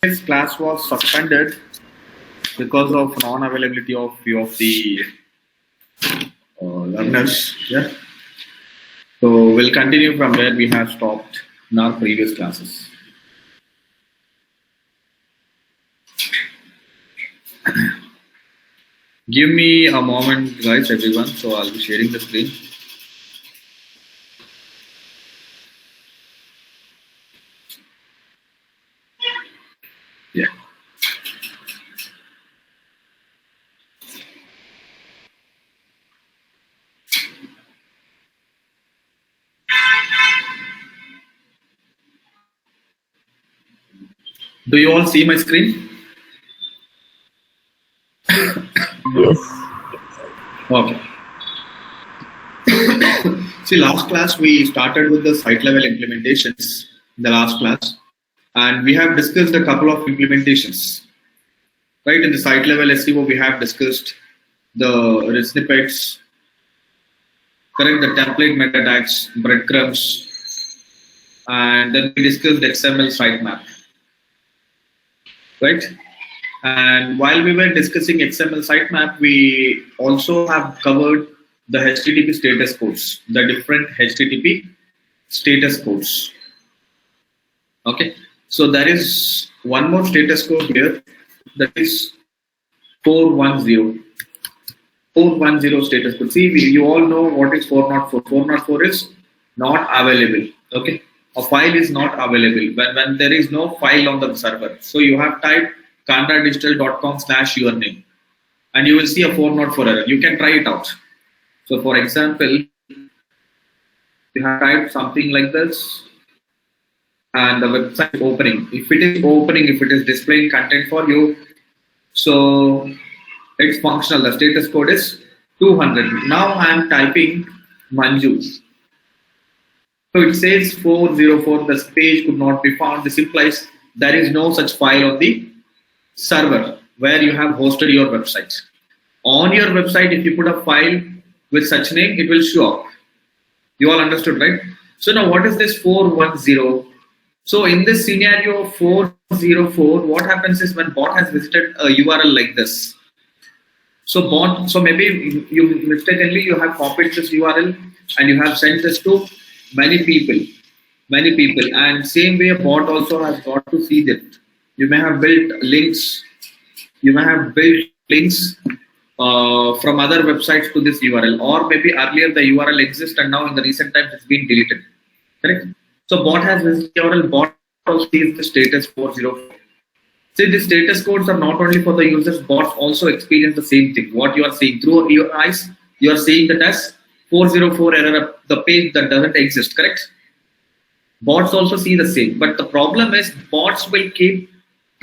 This class was suspended because of non-availability of few of the learners. Yeah. So we'll continue from where we have stopped in our previous classes. Give me a moment, guys, everyone. So I'll be sharing the screen. Yeah. Do you all see my screen? Yes. Okay. See, last class we started with the site level implementations in the last class, and we have discussed a couple of implementations. Right, in the site level SEO, we have discussed the snippets, correct, the template meta tags, breadcrumbs, and then we discussed XML sitemap. Right, and while we were discussing XML sitemap, we also have covered the HTTP status codes, the different HTTP status codes. Okay, so there is one more status code here, that is 410. 410 status code. See, you all know what is 404. 404 is not available. Okay, a file is not available when there is no file on the server. So you have typed kandradigital.com/username and you will see a 404 error. You can try it out. So for example, you have typed something like this and the website is opening. If it is opening, if it is displaying content for you, so it's functional. The status code is 200. Now I am typing Manju. So it says 404. The page could not be found. This implies there is no such file on the server where you have hosted your website. On your website, if you put a file with such name, it will show up. You all understood, right? So now what is this 410? So in this scenario 404, what happens is when bot has visited a URL like this. So maybe you mistakenly you have copied this URL and you have sent this to many people, and same way a bot also has got to see that. You may have built links, from other websites to this URL, or maybe earlier the URL exists and now in the recent times it's been deleted. Correct? So bot has visited URL, bot also sees the status 404. See, the status codes are not only for the users, bots also experience the same thing. What you are seeing through your eyes, you are seeing that as 404 error, the page that doesn't exist, correct? Bots also see the same, but the problem is bots will keep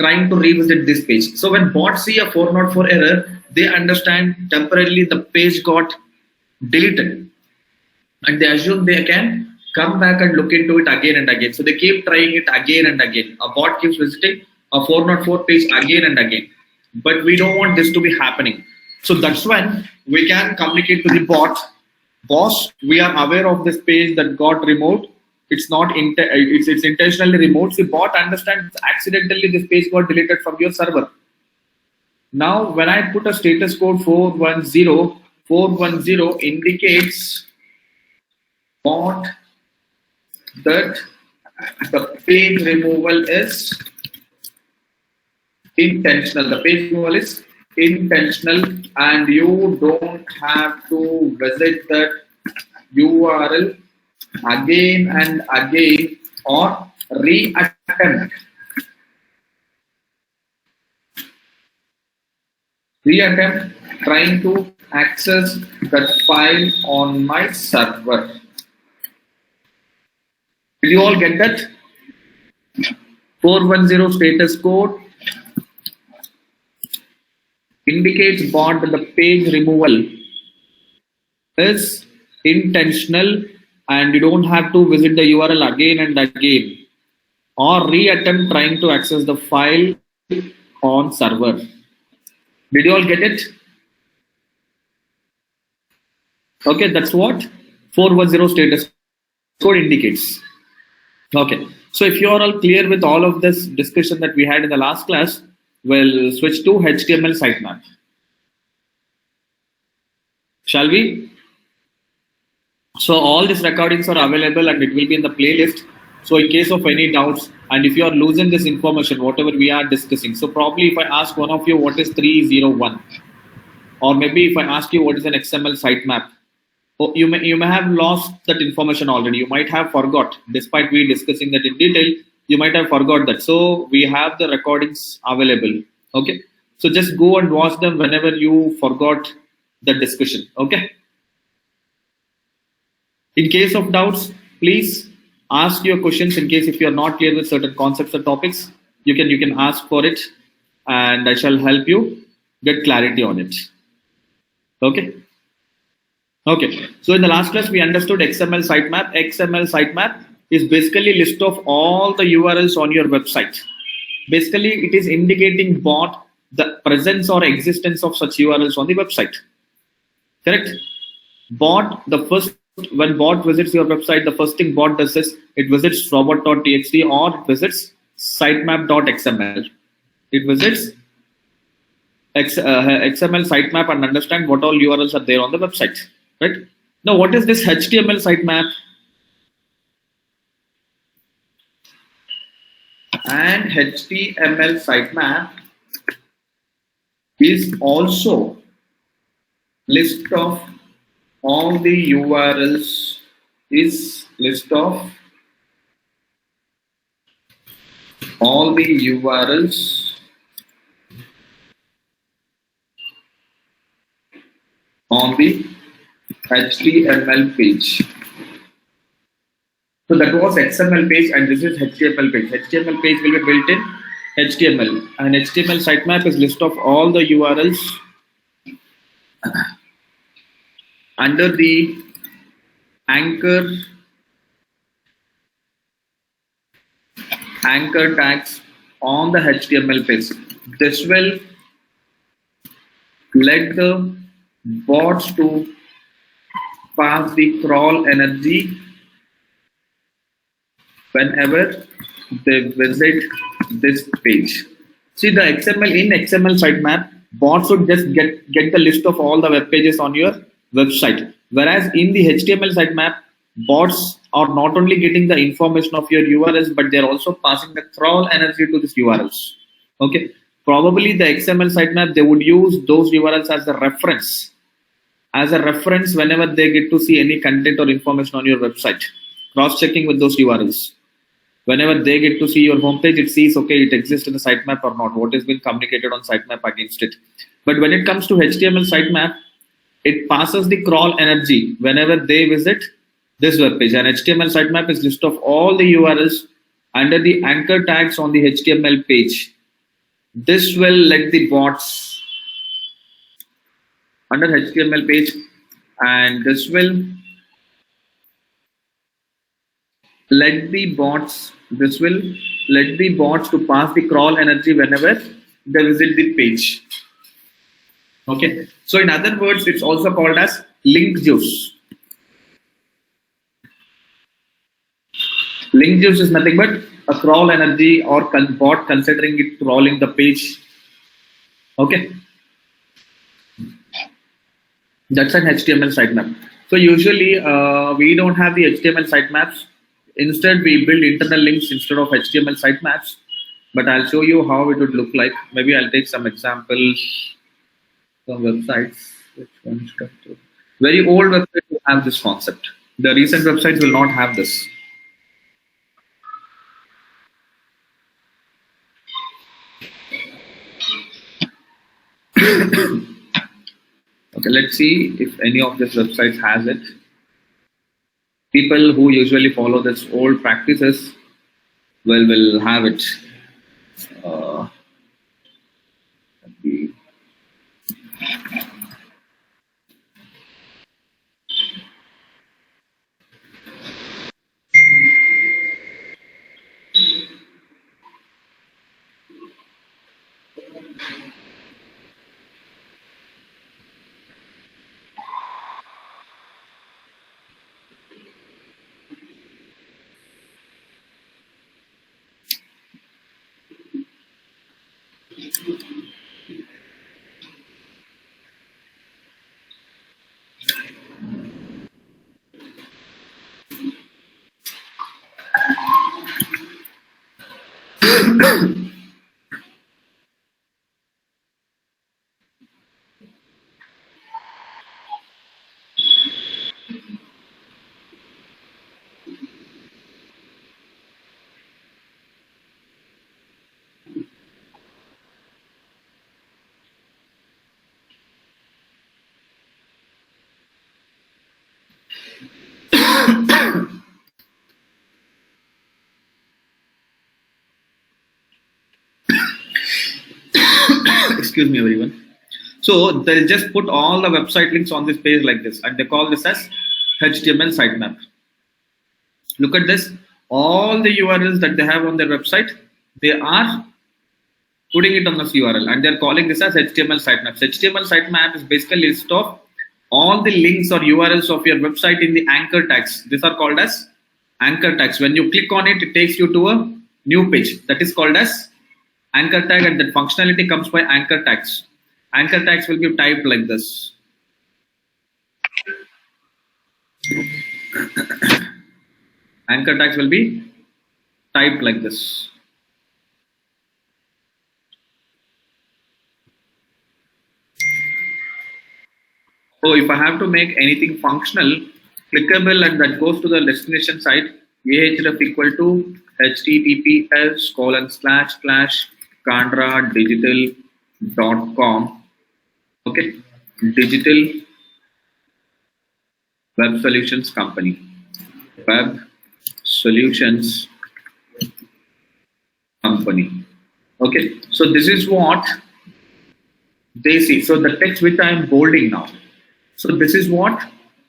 trying to revisit this page. So when bots see a 404 error, they understand temporarily the page got deleted, and they assume they can come back and look into it again and again. So they keep trying it again and again. A bot keeps visiting a 404 page again and again, but we don't want this to be happening. So that's when we can communicate to the bot, boss, we are aware of this page that got removed. It's not it's intentionally removed. The bot understands accidentally this page got deleted from your server. Now when I put a status code 410, 410 indicates bot that the page removal is intentional. The page removal is intentional and you don't have to visit that URL again and again or reattempt. Reattempt trying to access that file on my server. Did you all get that? 410 status code indicates bot that the page removal is intentional and you don't have to visit the URL again and again or reattempt trying to access the file on server. Did you all get it? Okay, that's what 410 status code indicates. Okay, So if you are all clear with all of this discussion that we had in the last class, we'll switch to HTML sitemap. Shall we? So all these recordings are available and it will be in the playlist. So in case of any doubts, and if you are losing this information, whatever we are discussing, so probably if I ask one of you what is 301, or maybe if I ask you what is an XML sitemap, you may have lost that information already. You might have forgot, despite we discussing that in detail, you might have forgot that. So we have the recordings available. Okay. So just go and watch them whenever you forgot the discussion. Okay. In case of doubts, please ask your questions. In case if you are not clear with certain concepts or topics, you can ask for it, and I shall help you get clarity on it. Okay. Okay. So in the last class, we understood XML sitemap. XML sitemap is basically a list of all the URLs on your website. Basically, it is indicating bot the presence or existence of such URLs on the website. Correct? Bot, the first, when bot visits your website, the first thing bot does is it visits Robots.txt or it visits SiteMap.xml. It visits XML sitemap and understand what all URLs are there on the website. Right? Now, what is this HTML sitemap? And HTML sitemap is also list of all the URLs, is list of all the URLs on the HTML page. So that was XML page and this is HTML page. HTML page will be built in HTML, and HTML sitemap is list of all the URLs under the anchor tags on the HTML page. This will let the bots to pass the crawl energy whenever they visit this page. See, the XML sitemap, bots would just get the list of all the web pages on your website. Whereas in the HTML sitemap, bots are not only getting the information of your URLs, but they're also passing the crawl energy to these URLs. Okay. Probably the XML sitemap, they would use those URLs as a reference. As a reference whenever they get to see any content or information on your website. Cross-checking with those URLs. Whenever they get to see your homepage, it sees, okay, it exists in the sitemap or not. What has been communicated on sitemap against it. But when it comes to HTML sitemap, it passes the crawl energy whenever they visit this web page. And HTML sitemap is list of all the URLs under the anchor tags on the HTML page. This will let the bots under HTML page, and this will let the bots to pass the crawl energy whenever they visit the page. Okay, so in other words, it's also called as link juice. Link juice is nothing but a crawl energy or bot considering it crawling the page. Okay, that's an HTML sitemap. So usually we don't have the HTML sitemaps. Instead, we build internal links instead of HTML sitemaps. But I'll show you how it would look like. Maybe I'll take some examples from websites. Which ones come to? Very old websites will have this concept. The recent websites will not have this. Okay, let's see if any of these websites has it. People who usually follow this old practices will have it. Excuse me, everyone. So they'll just put all the website links on this page like this, and they call this as HTML sitemap. Look at this. All the URLs that they have on their website, they are putting it on this URL, and they're calling this as HTML sitemaps. HTML sitemap is basically a list of all the links or URLs of your website in the anchor tags. These are called as anchor tags. When you click on it, it takes you to a new page that is called as anchor tag, and that functionality comes by anchor tags. Anchor tags will be typed like this. Anchor tags will be typed like this. So if I have to make anything functional, clickable, and that goes to the destination site, ahref equal to https://candradigital.com. Okay, digital web solutions company, web solutions company. Okay, so this is what they see. So the text which I am bolding now. So this is what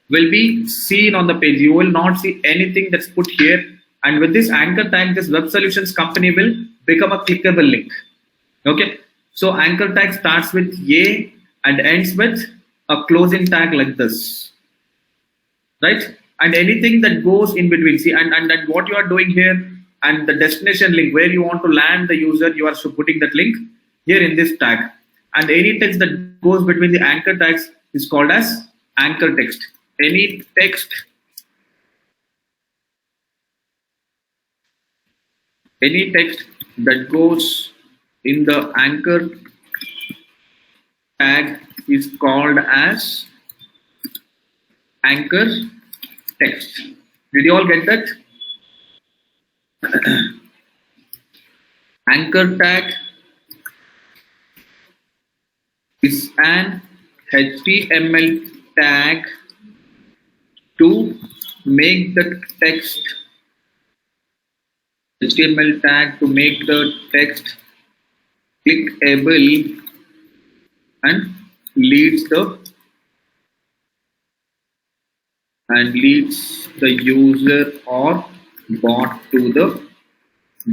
will be seen on the page. You will not see anything that's put here. And with this anchor tag, this web solutions company will become a clickable link. Okay. So anchor tag starts with A and ends with a closing tag like this. Right? And anything that goes in between. See, and what you are doing here, and the destination link where you want to land the user, you are putting that link here in this tag. And any text that goes between the anchor tags is called as anchor text. Any text that goes in the anchor tag is called as anchor text. Did you all get that? Anchor tag is an HTML tag to make the text clickable and leads the user or bot to the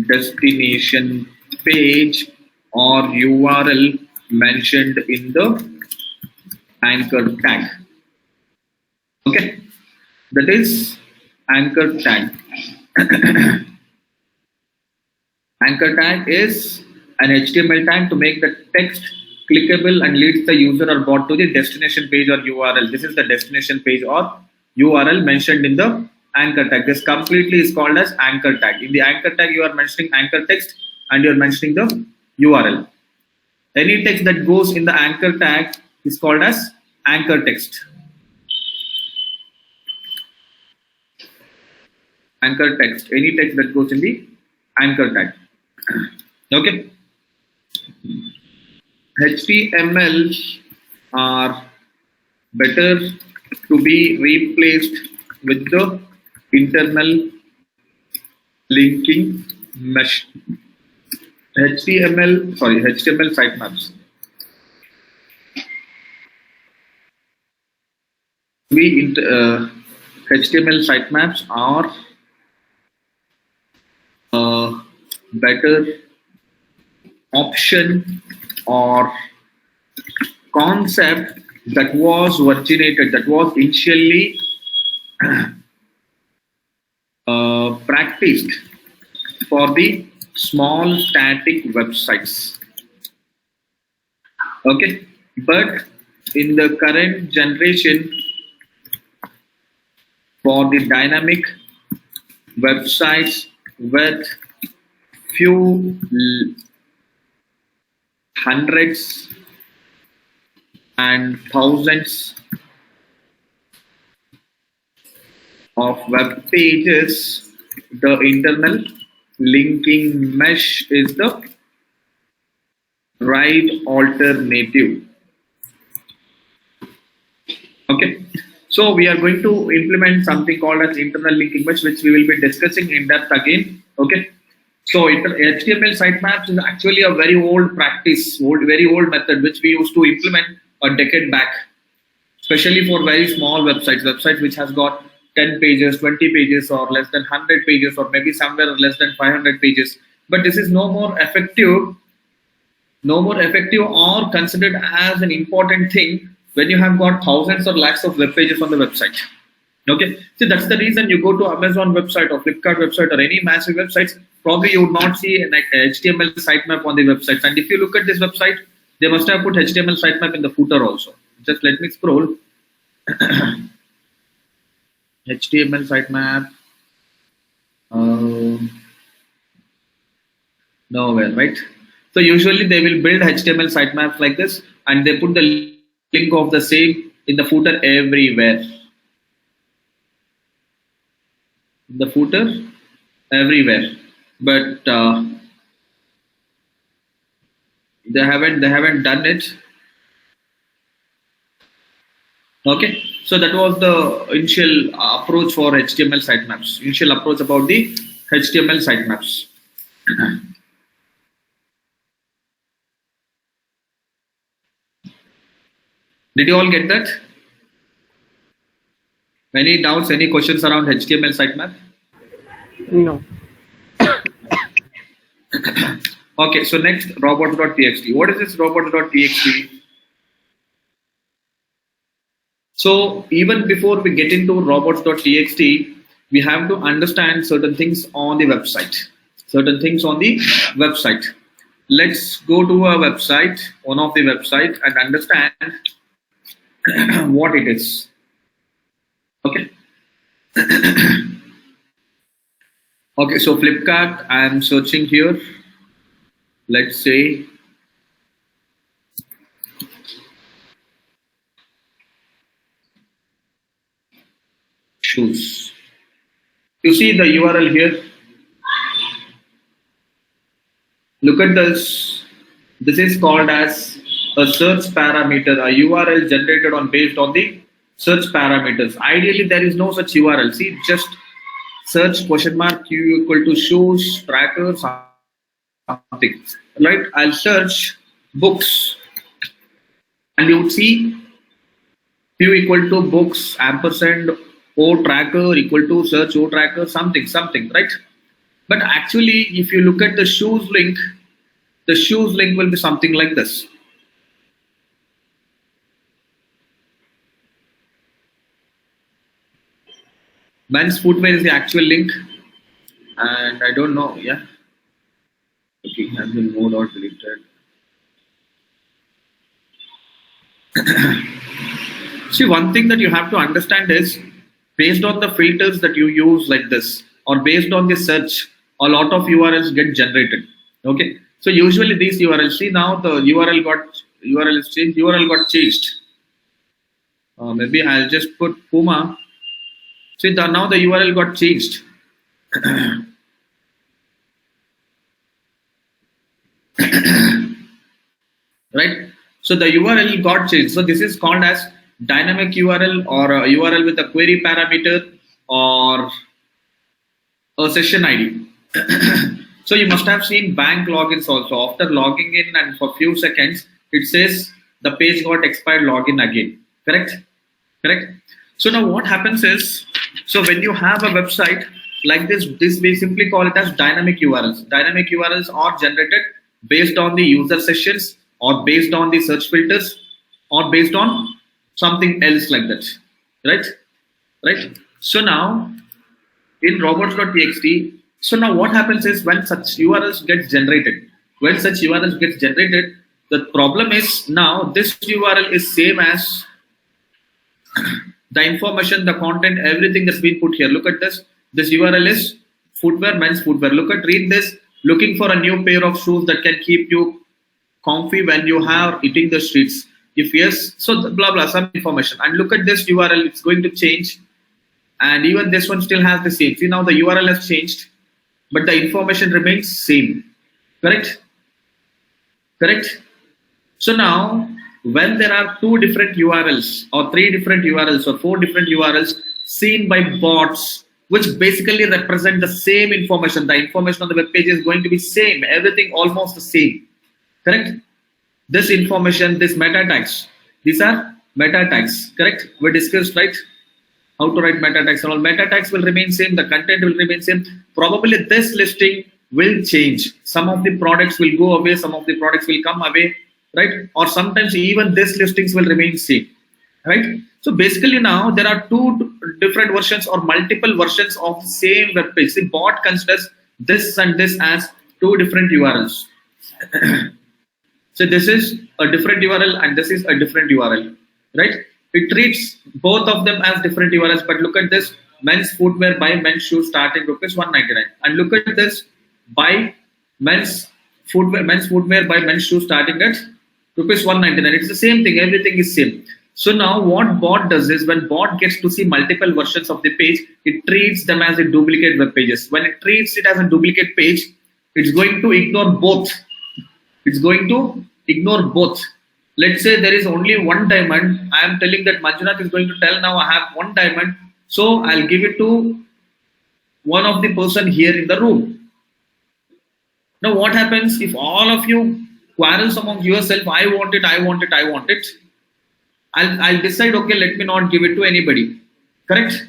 destination page or URL mentioned in the anchor tag. Okay, that is anchor tag. Anchor tag is an HTML tag to make the text clickable and leads the user or bot to the destination page or URL. This is the destination page or URL mentioned in the anchor tag. This completely is called as anchor tag. In the anchor tag, you are mentioning anchor text and you are mentioning the URL. Any text that goes in the anchor tag is called as anchor text. Anchor text. Any text that goes in the anchor tag. Okay. HTML are better to be replaced with the internal linking mesh. HTML sitemaps. HTML sitemaps are a better option or concept that was initially practiced for the small static websites. Okay, but in the current generation, for the dynamic websites with few hundreds and thousands of web pages, the internal linking mesh is the right alternative. Okay, so we are going to implement something called as internal linking mesh, which we will be discussing in depth again. Okay, so HTML sitemaps is actually a very old practice, very old method which we used to implement a decade back, especially for very small websites which has got 10 pages, 20 pages, or less than 100 pages, or maybe somewhere less than 500 pages. But this is no more effective or considered as an important thing when you have got thousands or lakhs of web pages on the website. Okay, so that's the reason you go to Amazon website or Flipkart website or any massive websites, probably you would not see an HTML sitemap on the websites. And if you look at this website, they must have put HTML sitemap in the footer also. Just let me scroll. HTML sitemap. Nowhere, right? So usually they will build HTML sitemaps like this, and they put the link of the same in the footer everywhere. The footer everywhere, but they haven't done it. Okay, so that was the initial approach for HTML sitemaps. Initial approach about the HTML sitemaps. Did you all get that? Any doubts, any questions around HTML sitemap? No. Okay, so next, robots.txt. What is this robots.txt? So even before we get into robots.txt, we have to understand certain things on the website. Let's go to a website, one of the websites, and understand what it is. Okay. Okay, so Flipkart, I am searching here. Let's say shoes. You see the URL here. Look at this. This is called as a search parameter, a URL generated based on the search parameters. Ideally, there is no such URL. See, just search q equal to shoes tracker something. Right? I'll search books, and you would see q equal to books ampersand o tracker equal to search o tracker something, right? But actually, if you look at the shoes link will be something like this. Men's footwear is the actual link, and I don't know. Yeah, okay, has been moved or deleted. See, one thing that you have to understand is, based on the filters that you use like this, or based on the search, a lot of URLs get generated. Okay, so usually these URLs, see now the URL got changed. Maybe I'll just put Puma. See, now the URL got changed. Right? So the URL got changed. So this is called as dynamic URL, or a URL with a query parameter, or a session ID. So you must have seen bank logins also. After logging in and for few seconds, it says the page got expired, login again. Correct? So now what happens is, so when you have a website like this we simply call it as dynamic URLs. Dynamic URLs are generated based on the user sessions, or based on the search filters, or based on something else like that. Right? So now in robots.txt, so now what happens is, when such URLs get generated, The problem is now this URL is same as the information, the content, everything that's been put here. Look at this. This URL is footwear, men's footwear. Read this. Looking for a new pair of shoes that can keep you comfy when you are hitting the streets. If yes, so blah blah, some information. And look at this URL. It's going to change. And even this one still has the same. See, now the URL has changed, but the information remains same. Correct? Correct? So now, when there are 2 different URLs or 3 different URLs or 4 different URLs seen by bots, which basically represent the same information, the information on the web page is going to be same, everything almost the same. Correct? This information, this meta tags, these are meta tags. Correct? We discussed, right? How to write meta tags and all. Meta tags will remain same, the content will remain same. Probably this listing will change. Some of the products will go away, some of the products will come away, right? Or sometimes even this listings will remain same, right? So basically now there are 2 different versions or multiple versions of the same web page. The bot considers this and this as 2 different URLs. So this is a different URL and this is a different URL, right? It treats both of them as different URLs, but look at this: men's footwear by men's shoes starting rupees 199, and look at this: by men's footwear by men's shoes starting at rupees 199. It's the same thing, everything is same. So now what bot does is, when bot gets to see multiple versions of the page, it treats them as a duplicate web pages. When it treats it as a duplicate page, it's going to ignore both. It's going to ignore both. Let's say there is only 1 diamond. I am telling that Manjunath is going to tell now I have 1 diamond. So I'll give it to one of the person here in the room. Now what happens if all of you quarrels among yourself? I want it, I want it, I want it. I'll decide, okay, let me not give it to anybody. Correct?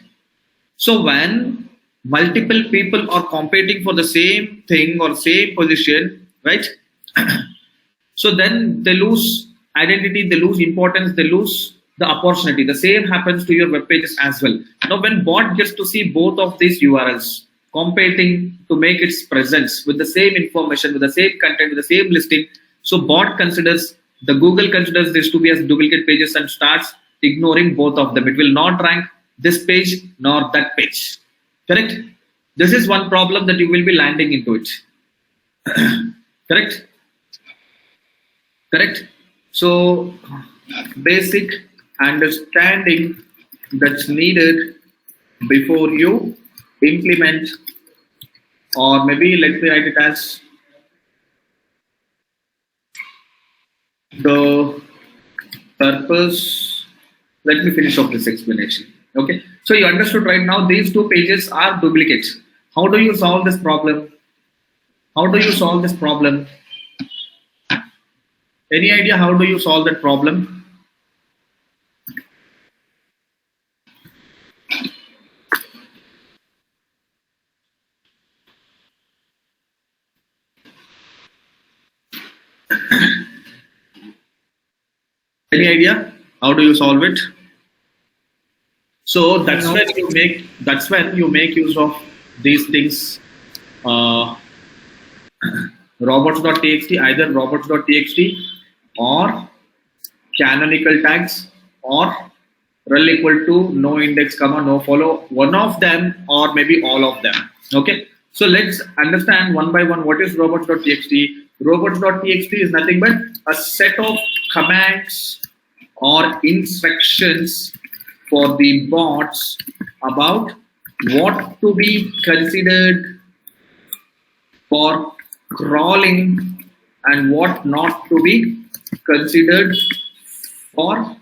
So when multiple people are competing for the same thing or same position, right? So then they lose identity, they lose importance, they lose the opportunity. The same happens to your web pages as well. Now when bot gets to see both of these URLs competing to make its presence with the same information, with the same content, with the same listing, so bot considers, the Google considers this to be as duplicate pages and starts ignoring both of them. It will not rank this page nor that page. Correct? This is one problem that you will be landing into it. Correct? Correct? So basic understanding that's needed before you implement, or maybe let me write it as the purpose. Let me finish off this explanation. Okay, so you understood right now these 2 pages are duplicates. How do you solve this problem? How do you solve this problem? Any idea how do you solve that problem? Any idea how do you solve it? So that's when you make use of these things. Robots.txt, either robots.txt or canonical tags or rel equal to no index comma no follow, one of them or maybe all of them. Okay, so let's understand one by one what is robots.txt. Robots.txt is nothing but a set of commands or instructions for the bots about what to be considered for crawling and what not to be considered for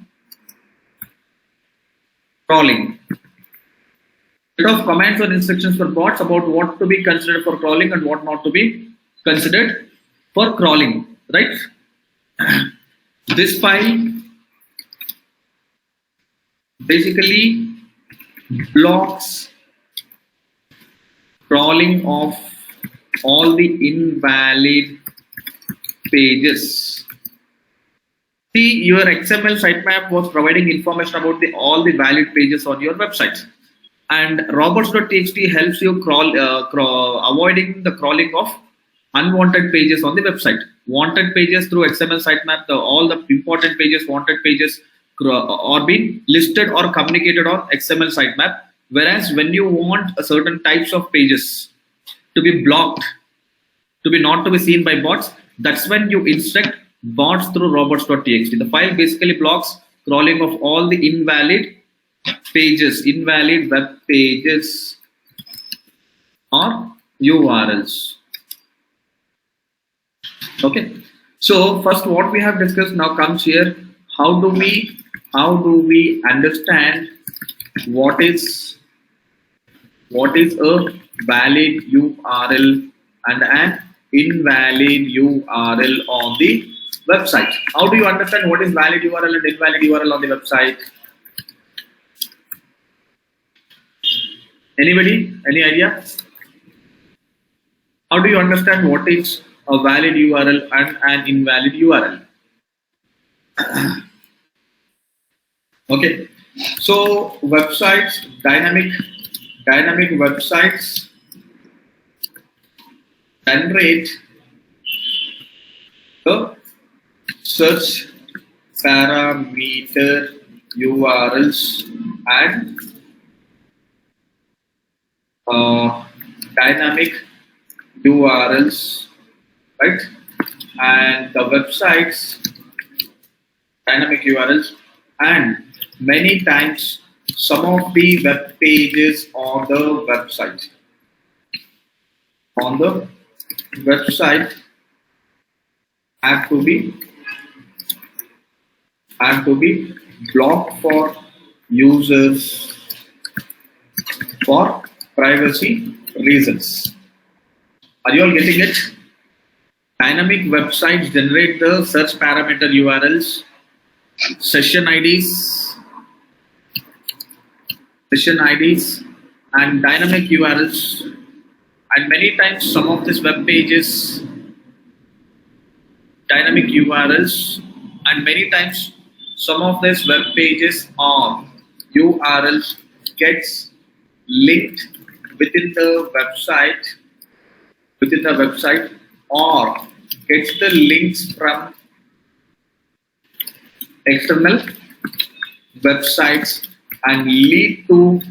crawling. Set of commands or instructions for bots about what to be considered for crawling and what not to be considered for crawling, right? This file basically blocks crawling of all the invalid pages. See, your XML sitemap was providing information about all the valid pages on your website, and robots.txt helps you avoiding the crawling of unwanted pages on the website. Wanted pages through XML sitemap, all the important pages, wanted pages are being listed or communicated on XML sitemap. Whereas when you want a certain types of pages to be blocked, to be not to be seen by bots, that's when you instruct bots through robots.txt. The file basically blocks crawling of all the invalid pages, invalid web pages or URLs. Okay, so first what we have discussed now comes here. How do we understand what is a valid URL and an invalid URL on the website? How do you understand what is valid URL and invalid URL on the website? Anybody? Any idea? How do you understand what is a valid URL and an invalid URL? Okay, so websites, dynamic websites generate the search parameter URLs and dynamic URLs, right? And the websites dynamic URLs, and many times some of the web pages on the website have to be blocked for users for privacy reasons. Are you all getting it? Dynamic websites generate the search parameter URLs, session IDs, and dynamic URLs. And many times some of these web pages, dynamic URLs, and many times some of these web pages or URLs gets linked within the website or gets the links from external websites and lead to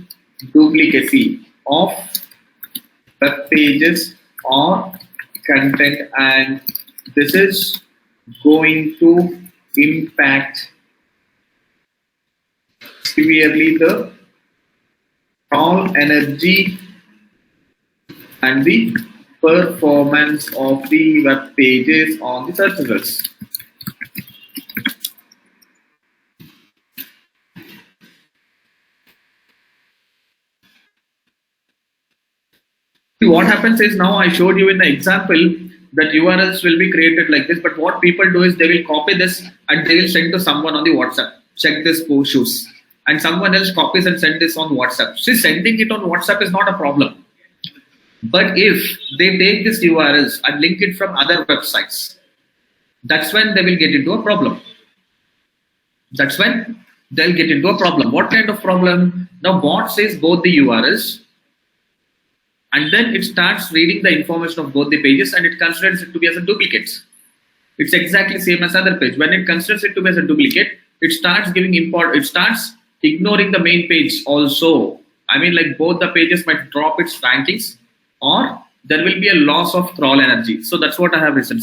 duplicacy of web pages or content, and this is going to impact severely the crawl energy and the performance of the web pages on the search results. What happens is, now I showed you in the example that URLs will be created like this, but what people do is they will copy this and they will send to someone on the WhatsApp. Check this shoes, and someone else copies and send this on WhatsApp. See, sending it on WhatsApp is not a problem, but if they take these URLs and link it from other websites, that's when they will get into a problem. That's when they'll get into a problem. What kind of problem? Now bot says both the URLs, and then it starts reading the information of both the pages and it considers it to be as a duplicate. It's exactly same as other page. When it considers it to be as a duplicate, it starts giving import. It starts ignoring the main page also. I mean, like, both the pages might drop its rankings, or there will be a loss of crawl energy. So that's what I have written.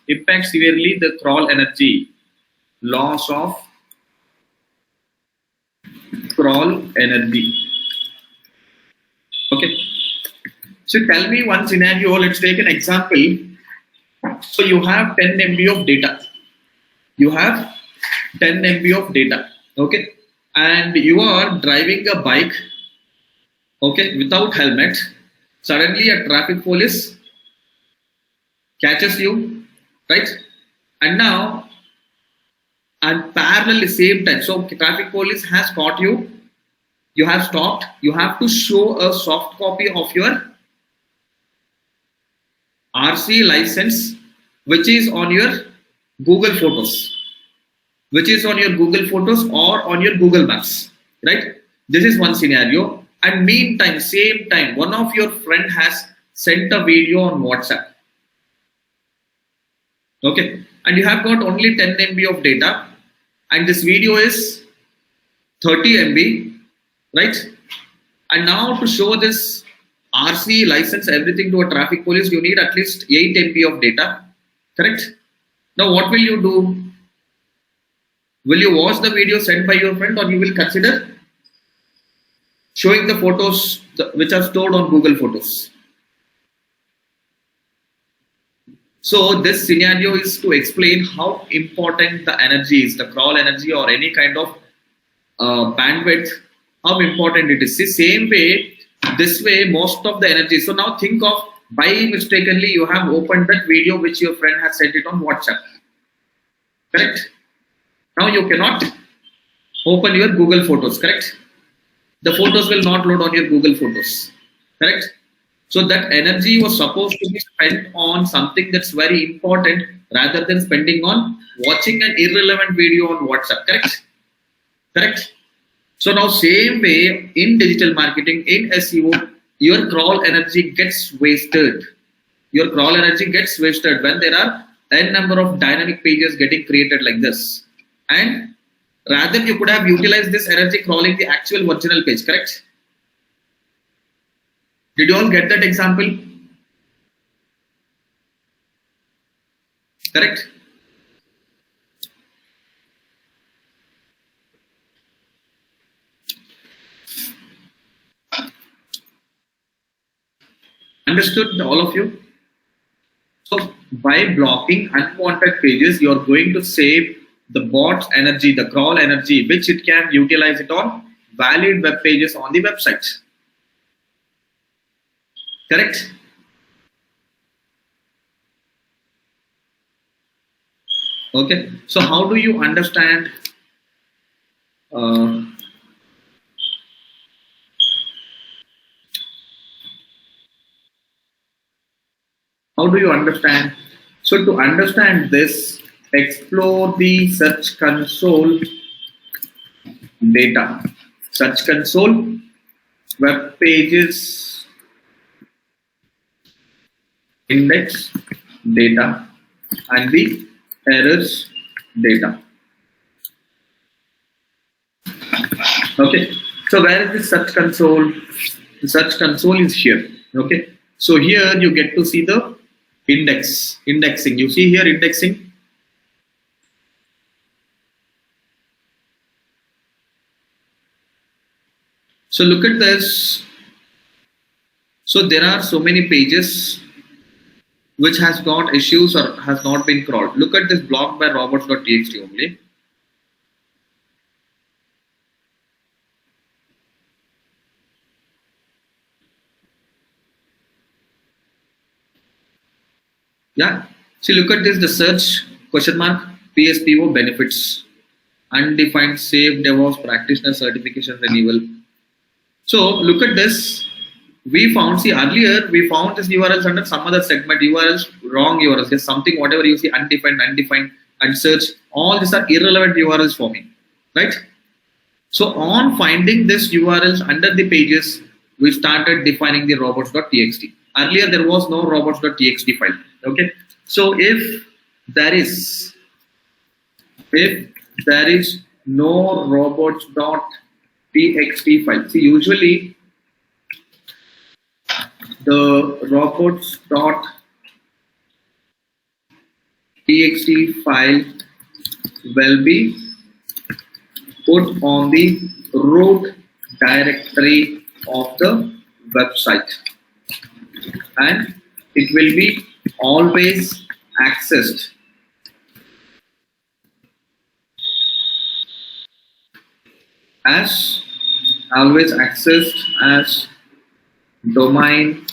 Impacts severely the crawl energy. Loss of crawl energy. Okay. So tell me one scenario. Let's take an example. So you have 10 MB of data. You have 10 MB of data. Okay. And you are driving a bike, okay, without helmet. Suddenly a traffic police catches you, right? And now, and parallel same time, so traffic police has caught you, you have stopped, you have to show a soft copy of your RC license, which is on your Google Photos, or on your Google Maps, right? This is one scenario. And meantime, same time, one of your friend has sent a video on WhatsApp. Okay, and you have got only 10 MB of data, and this video is 30 MB, right? And now to show this RC license everything to a traffic police, you need at least 8 MB of data, correct? Now what will you do? Will you watch the video sent by your friend, or you will consider showing the photos which are stored on Google Photos? So this scenario is to explain how important the energy is, the crawl energy or any kind of bandwidth, how important it is. See, same way, this way most of the energy. So now think of, by mistakenly you have opened that video which your friend has sent it on WhatsApp, correct? Now you cannot open your Google Photos, correct? The photos will not load on your Google Photos, correct? So that energy was supposed to be spent on something that's very important rather than spending on watching an irrelevant video on WhatsApp, correct? Correct? So now same way in digital marketing, in SEO, your crawl energy gets wasted. Your crawl energy gets wasted when there are n number of dynamic pages getting created like this. And rather you could have utilized this energy crawling the actual original page, correct? Did you all get that example? Correct? Understood, all of you? So by blocking unwanted pages, you are going to save the bot's energy, the crawl energy, which it can utilize it on valid web pages on the website. Correct? Okay. So how do you understand how do you understand? So to understand this, explore the Search Console data. Search Console, web pages, index data, and the errors data. Okay. So where is the Search Console? The Search Console is here. Okay. So here you get to see the indexing. You see here indexing. So look at this. So there are so many pages which has got issues or has not been crawled. Look at this blocked by Robots.txt only. Yeah. See, look at this, the search question mark PSPO benefits, undefined safe DevOps practitioner certification renewal. So look at this. We found, see earlier we found this URLs under some other segment, URLs, wrong URLs, just something, whatever you see, undefined, and search, all these are irrelevant URLs for me, right? So on finding this URLs under the pages, we started defining the robots.txt. Earlier there was no robots.txt file, okay? So if there is no robots.txt file, see usually the robots.txt file will be put on the root directory of the website, and it will be always accessed as domain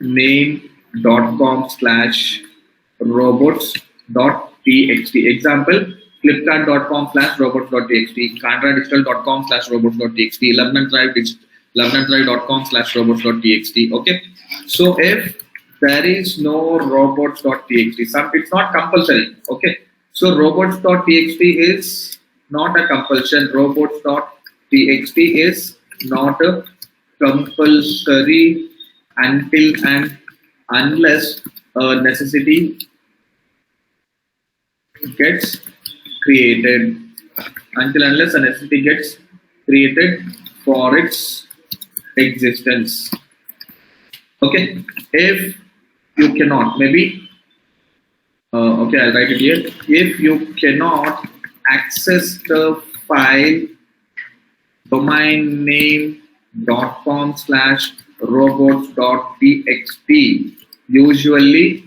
name.com/robots.txt. Example, flipkart.com/robots.txt, candradigital.com/robots.txt, lebanondrive.com/robots.txt. Okay. So if there is no robots.txt, it's not compulsory. Okay. So robots.txt is not a compulsion. Robots.txt is not a compulsory until and unless a necessity gets created, until unless a necessity gets created for its existence. Okay, if you cannot, maybe okay, I'll write it here. If you cannot access the file domain name .com/robots.txt, usually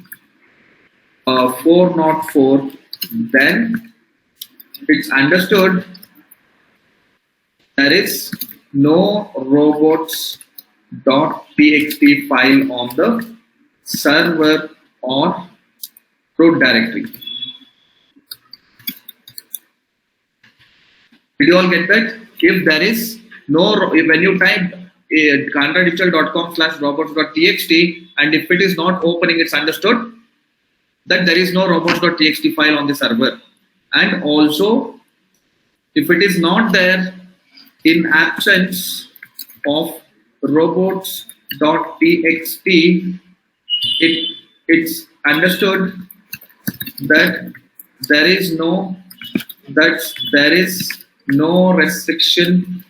404, then it's understood there is no robots.txt file on the server or root directory. Did you all get that? If there is no, when you type canadigital.com/robots.txt and if it is not opening, it's understood that there is no robots.txt file on the server. And also, if it is not there, in absence of robots.txt, it's understood that there is no restriction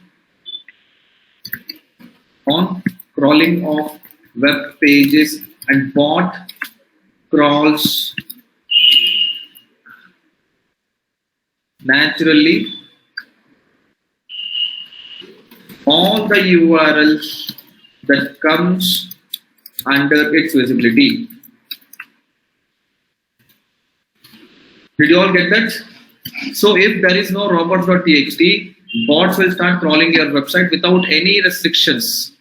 on crawling of web pages, and bot crawls naturally all the URLs that comes under its visibility. Did you all get that? So if there is no robots.txt, bots will start crawling your website without any restrictions.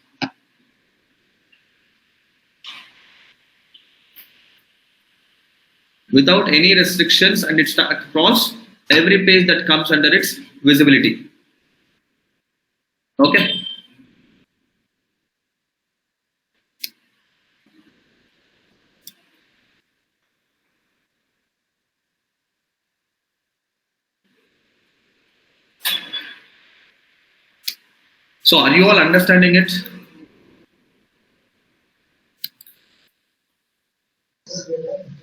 Without any restrictions, and it starts crawls every page that comes under its visibility. Okay. So are you all understanding it?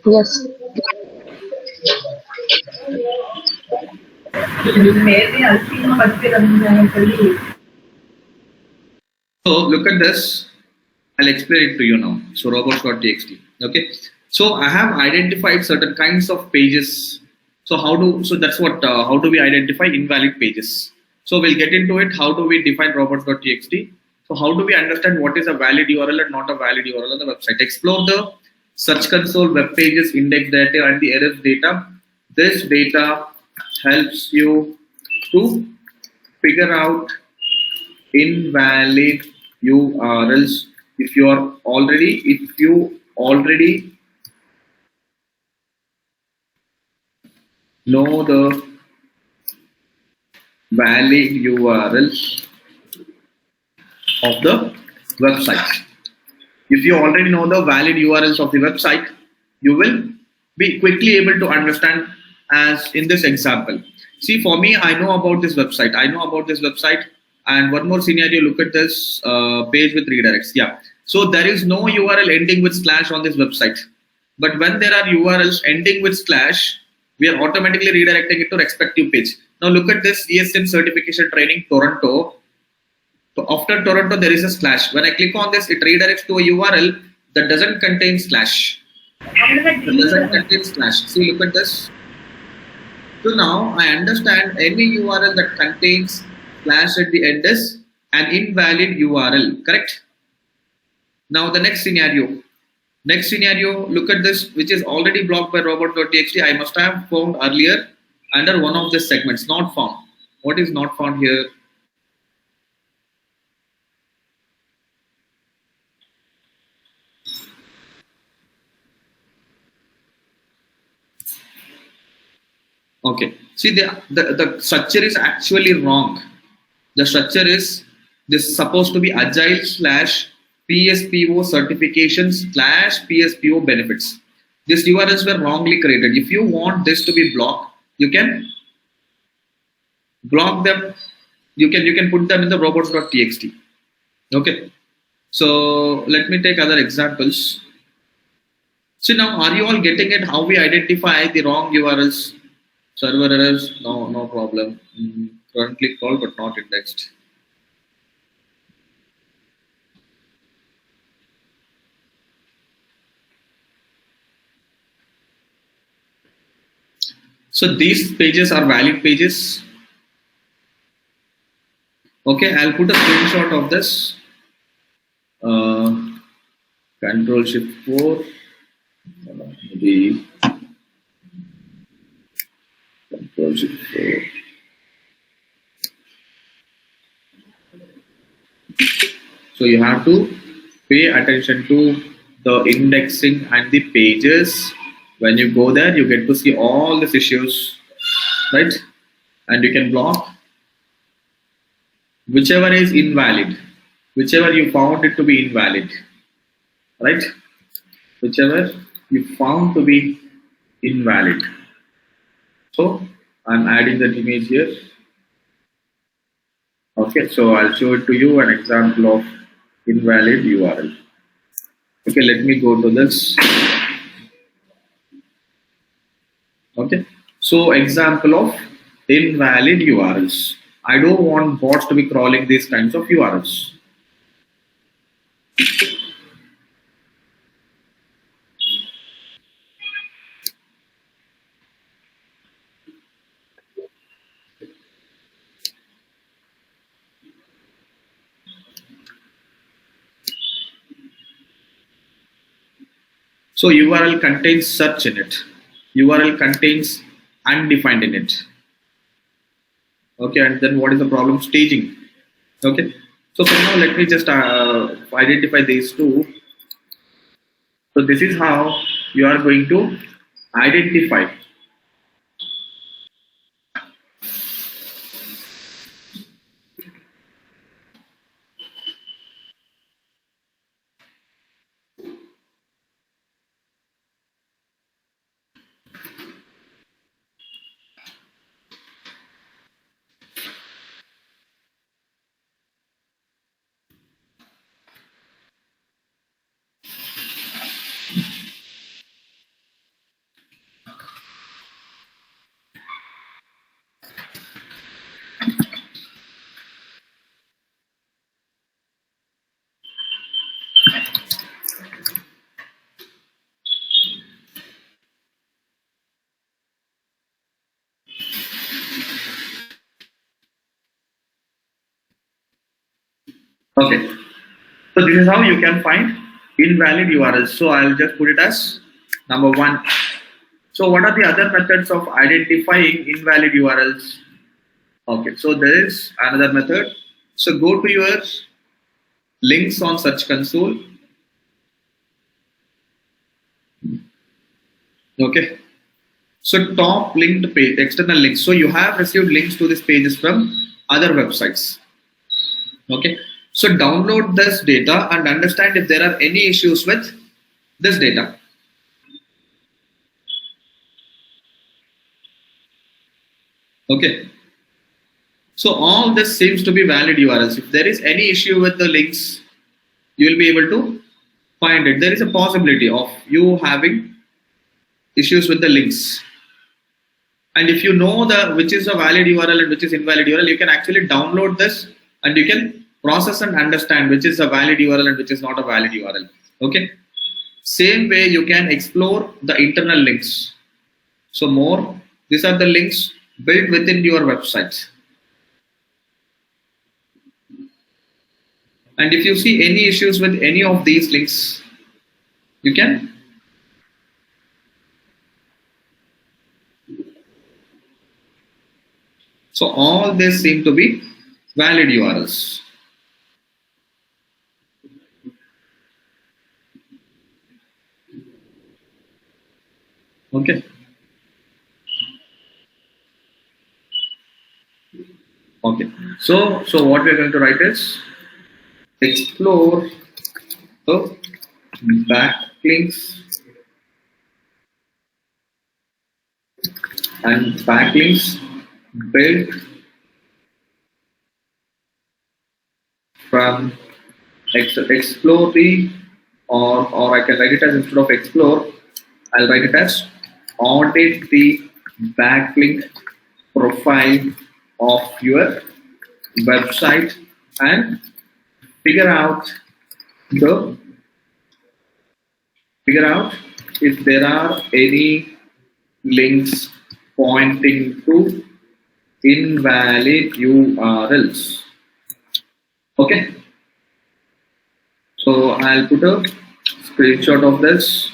Yes. So look at this. I'll explain it to you now. So robots.txt. Okay. So I have identified certain kinds of pages. So that's what, how do we identify invalid pages? So we'll get into it. How do we define robots.txt? So how do we understand what is a valid URL and not a valid URL on the website? Explore the Search Console, web pages, index data, and the errors data. This data helps you to figure out invalid URLs if you already know the valid URLs of the website. If you already know the valid URLs of the website, you will be quickly able to understand, as in this example. See, for me, I know about this website. And one more scenario, look at this page with redirects. Yeah. So there is no URL ending with / on this website. But when there are URLs ending with /, we are automatically redirecting it to respective page. Now look at this ESN certification training Toronto. So after Toronto, there is a /. When I click on this, it redirects to a URL that doesn't contain /. See, look at this. So now I understand any URL that contains / at the end is an invalid URL, correct? Now the next scenario, look at this, which is already blocked by robots.txt. I must have found earlier under one of the segments, not found. What is not found here? Okay, see, the structure is actually wrong. The structure is this supposed to be agile / PSPO certifications / PSPO benefits. These URLs were wrongly created. If you want this to be blocked, you can block them. You can put them in the robots.txt. Okay. So let me take other examples. So now, are you all getting it? How we identify the wrong URLs? Server errors? No, no problem. Currently called but not indexed. So these pages are valid pages. Okay, I'll put a screenshot of this. Control Shift 4. Maybe Control Shift 4. So you have to pay attention to the indexing and the pages. When you go there, you get to see all these issues, right? And you can block whichever is invalid, whichever you found it to be invalid, right? Whichever you found to be invalid. So I'm adding that image here. Okay, so I'll show it to you an example of invalid URL. Okay, let me go to this. Okay, so example of invalid URLs. I don't want bots to be crawling these kinds of URLs. So URL contains search in it. URL contains undefined in it. Okay, and then what is the problem? Staging. Okay, so for now let me just identify these two. So this is how you are going to identify. Okay, so this is how you can find invalid URLs. So I'll just put it as number one. So what are the other methods of identifying invalid URLs? Okay, so there is another method. So go to your links on Search Console. Okay, so top linked page, external links. So you have received links to these pages from other websites. Okay, so download this data and understand if there are any issues with this data. Okay, so all this seems to be valid URLs. If there is any issue with the links, you will be able to find it. There is a possibility of you having issues with the links. And if you know the which is a valid URL and which is invalid URL, you can actually download this and you can process and understand which is a valid URL and which is not a valid URL. Okay. Same way you can explore the internal links. So more, these are the links built within your website. And if you see any issues with any of these links, you can so all this seem to be valid URLs. Okay. Okay. So what we are going to write is explore the backlinks and backlinks built from explore the or I can write it as instead of explore I'll write it as audit the backlink profile of your website and figure out the if there are any links pointing to invalid URLs. Okay, so I'll put a screenshot of this.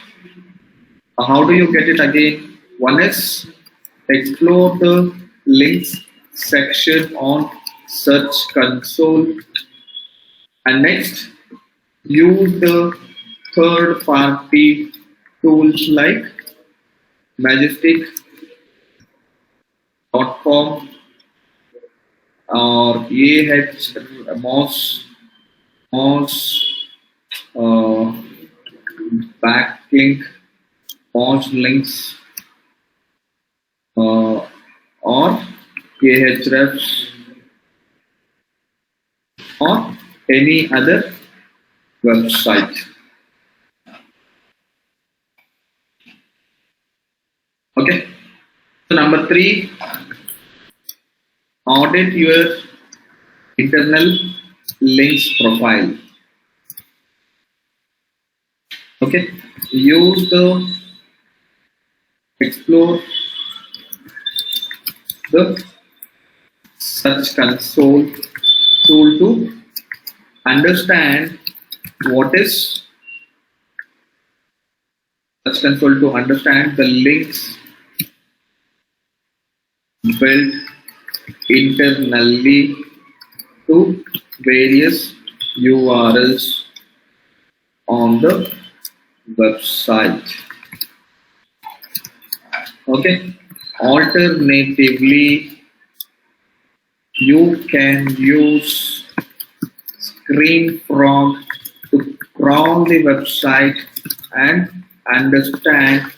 How do you get it again? One is explore the links section on Search Console, and next use the third-party tools like Majestic.com or Moz backlink, Moz links, or Ahrefs or any other website. Okay. So number 3, audit your internal links profile. Okay. Use the explore the Search Console tool to understand what is Search Console to understand the links built internally to various URLs on the website. Okay. Alternatively, you can use ScreenFrog to crawl the website and understand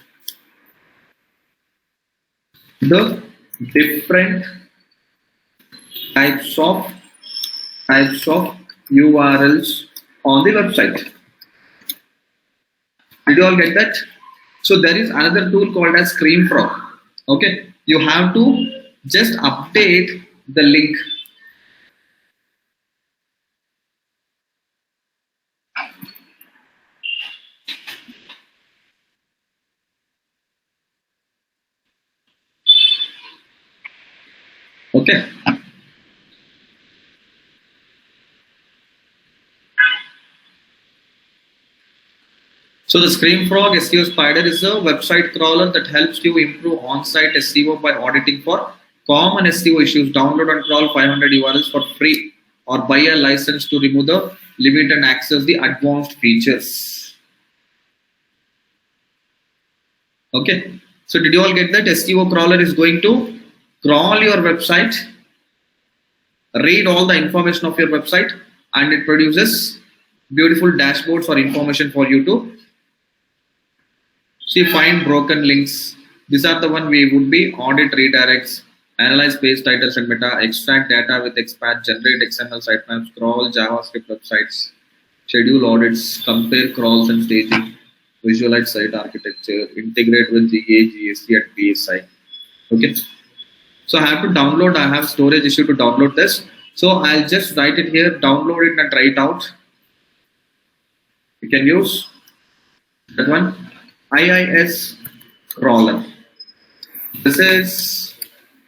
the different types of URLs on the website. Did you all get that? So there is another tool called as ScreenFrog. Okay, you have to just update the link. Okay. So the ScreenFrog SEO Spider is a website crawler that helps you improve on-site SEO by auditing for common SEO issues. Download and crawl 500 URLs for free or buy a license to remove the limit and access the advanced features. Okay. So did you all get that? SEO crawler is going to crawl your website, read all the information of your website, and it produces beautiful dashboards or information for you to see, find broken links. These are the one we would be audit redirects, analyze page titles and meta, extract data with XML, generate XML sitemaps, crawl JavaScript websites, schedule audits, compare crawls and staging, visualize site architecture, integrate with GA, GST and PSI. Okay. So I have to download, I have storage issue to download this. So I'll just write it here, download it and try it out. You can use that one. IIS crawler. This is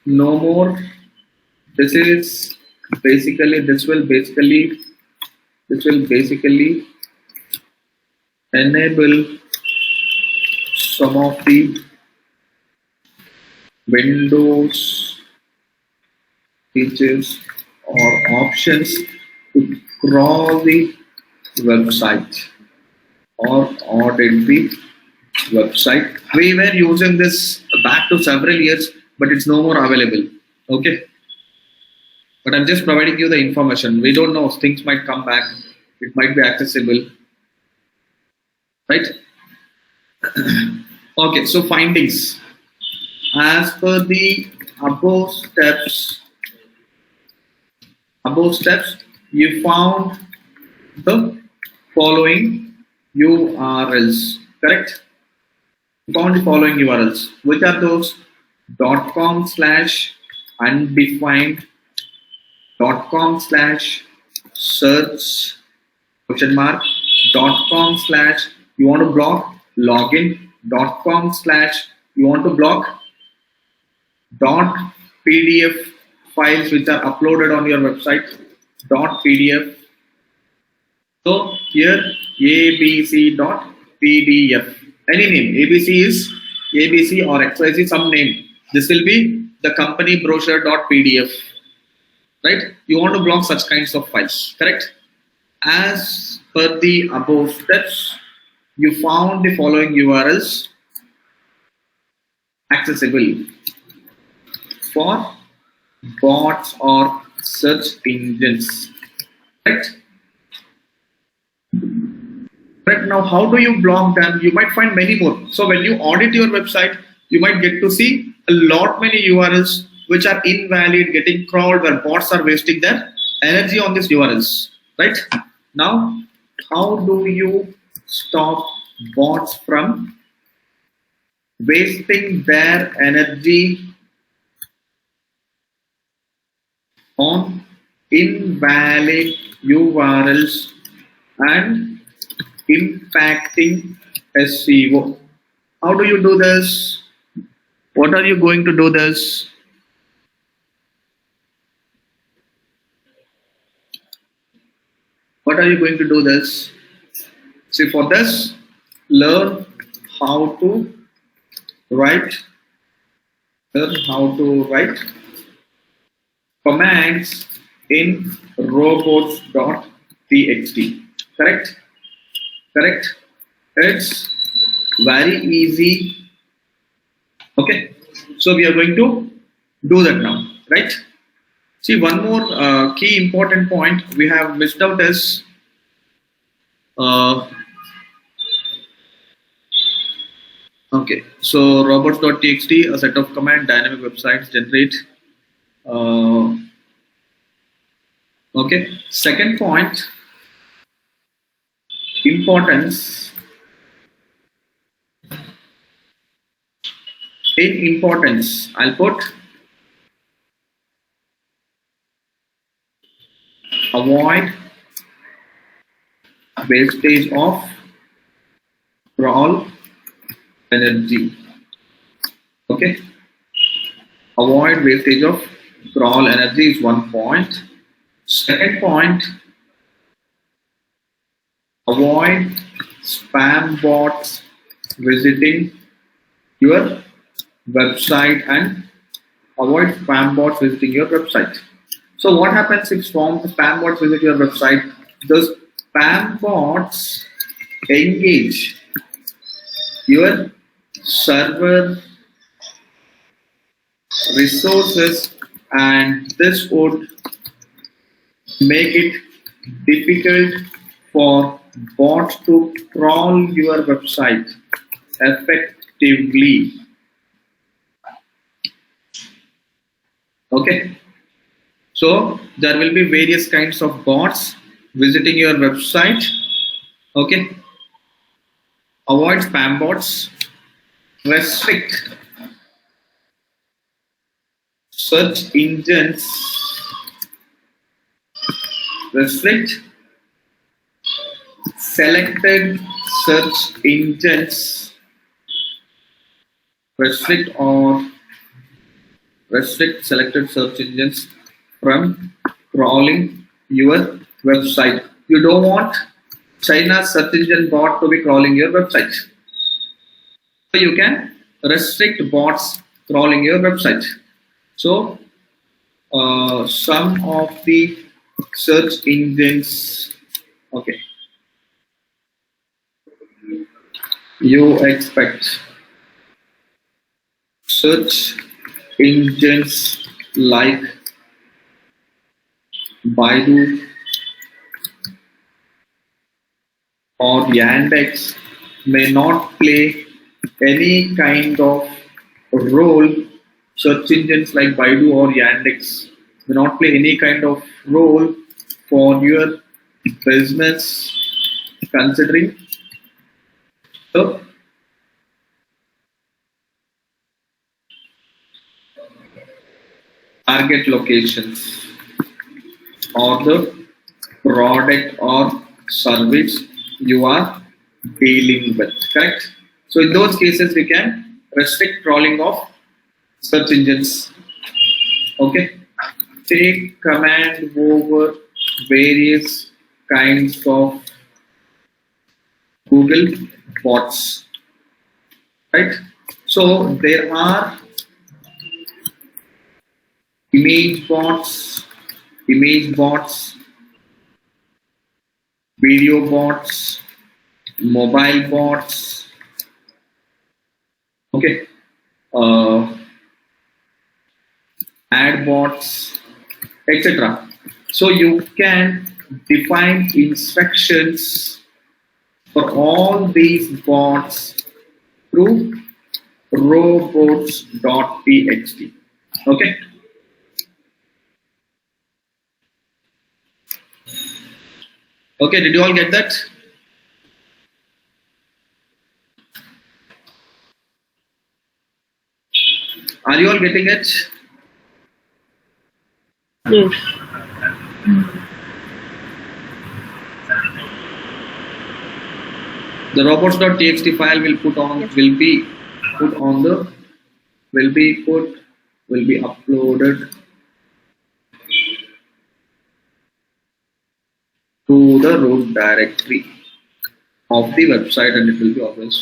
no more. This is basically, this will basically enable some of the Windows features or options to crawl the website or audit the website. We were using this back to several years, but it's no more available. Okay. But I'm just providing you the information. We don't know, things might come back. It might be accessible. Right? Okay, so findings. As per the above steps, you found the following URLs, correct? You found the following URLs. Which are those? .com/undefined, .com/search question mark, .com/ you want to block login, .com/ you want to block .pdf files which are uploaded on your website, .pdf. So here abc.pdf, any name, ABC is ABC or XYZ, some name. This will be the company brochure.pdf, right? You want to block such kinds of files, correct? As per the above steps, you found the following URLs accessible for bots or search engines, right? Right now, how do you block them? You might find many more. So when you audit your website, you might get to see a lot many URLs which are invalid, getting crawled, where bots are wasting their energy on these URLs, right? Now, how do you stop bots from wasting their energy on invalid URLs and impacting SEO? How do you do this? What are you going to do this? What are you going to do this? See, for this, learn how to write commands in Robots.txt. Correct? Correct? It's very easy. Okay, so we are going to do that now, right? See, one more key important point we have missed out is okay, so robots.txt, a set of command dynamic websites generate. Okay, second point, importance. In importance, I'll put avoid wastage of crawl energy. Okay, avoid wastage of crawl energy is one point. Second point, avoid spam bots visiting your website and avoid spam bots visiting your website. So what happens if spam bots visit your website? Those spam bots engage your server resources, and this would make it difficult for bots to crawl your website effectively. Okay, so there will be various kinds of bots visiting your website. Okay, avoid spam bots, restrict search engines, restrict selected search engines, restrict selected search engines from crawling your website. You don't want China's search engine bot to be crawling your website. So you can restrict bots crawling your website. So some of the search engines, okay, you expect search engines like Baidu or Yandex may not play any kind of role. Search engines like Baidu or Yandex may not play any kind of role for your business, considering the target locations or the product or service you are dealing with, correct? So in those cases we can restrict crawling of search engines. Okay, take command over various kinds of Google bots, right? So there are image bots, video bots, mobile bots, okay, ad bots, etc. So you can define instructions for all these bots through Robots.txt. Okay. Okay, did you all get that? Are you all getting it? Yes. The robots.txt file will be uploaded to the root directory of the website, and it will be always.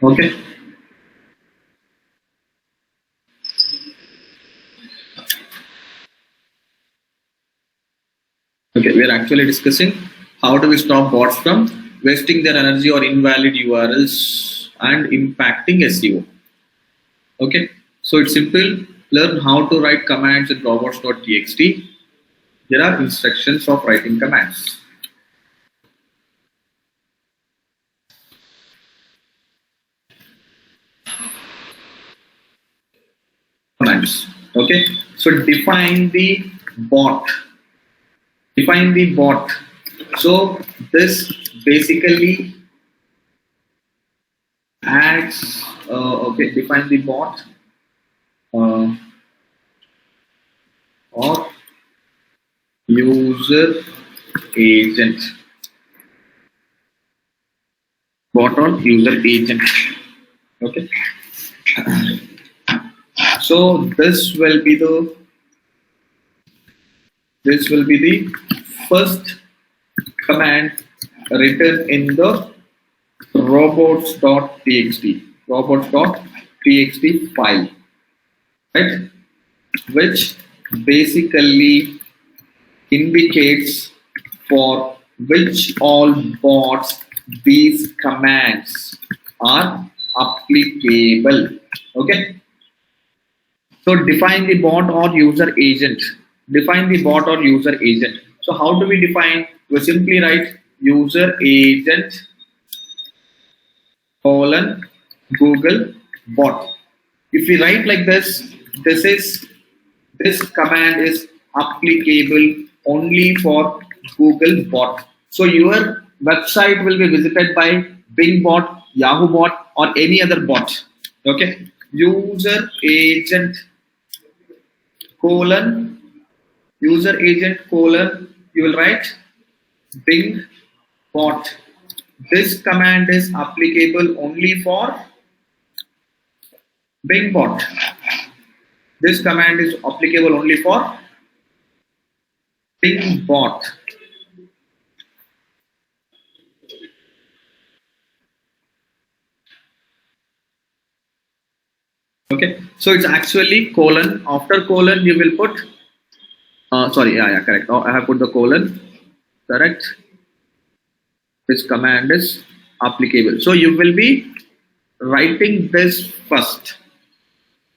Okay. Okay, we are actually discussing how do we stop bots from wasting their energy or invalid URLs and impacting SEO. Okay, so it's simple. Learn how to write commands in robots.txt. There are instructions of writing commands. Okay, so define the bot. So this basically adds okay, define the bot or user agent. Bot or user agent. Okay, so this will be the first command written in the robots.txt file, right? Which basically indicates for which all bots these commands are applicable. Okay. So define the bot or user agent. So how do we define? We simply write user agent colon Google bot. If we write like this command is applicable only for Google bot. So your website will be visited by Bing bot, Yahoo bot, or any other bot. Okay, user agent colon you will write Bing bot. This command is applicable only for Bing bot. This command is applicable only for Bing bot. Okay, so it's actually colon. After colon, you will put. Correct. Oh, I have put the colon. Correct. This command is applicable. So you will be writing this first.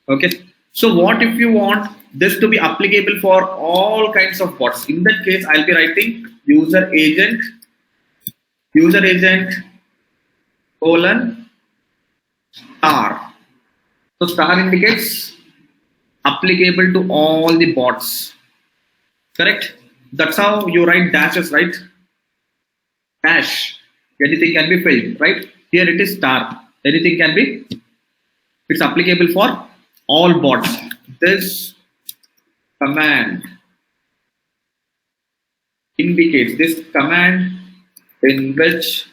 Okay. So what if you want this to be applicable for all kinds of bots? In that case, I'll be writing user agent colon star. So star indicates applicable to all the bots. Correct? That's how you write dashes, right? Dash. Anything can be filled, right? Here it is star. Anything can be. It's applicable for all bots. This command indicates this command in which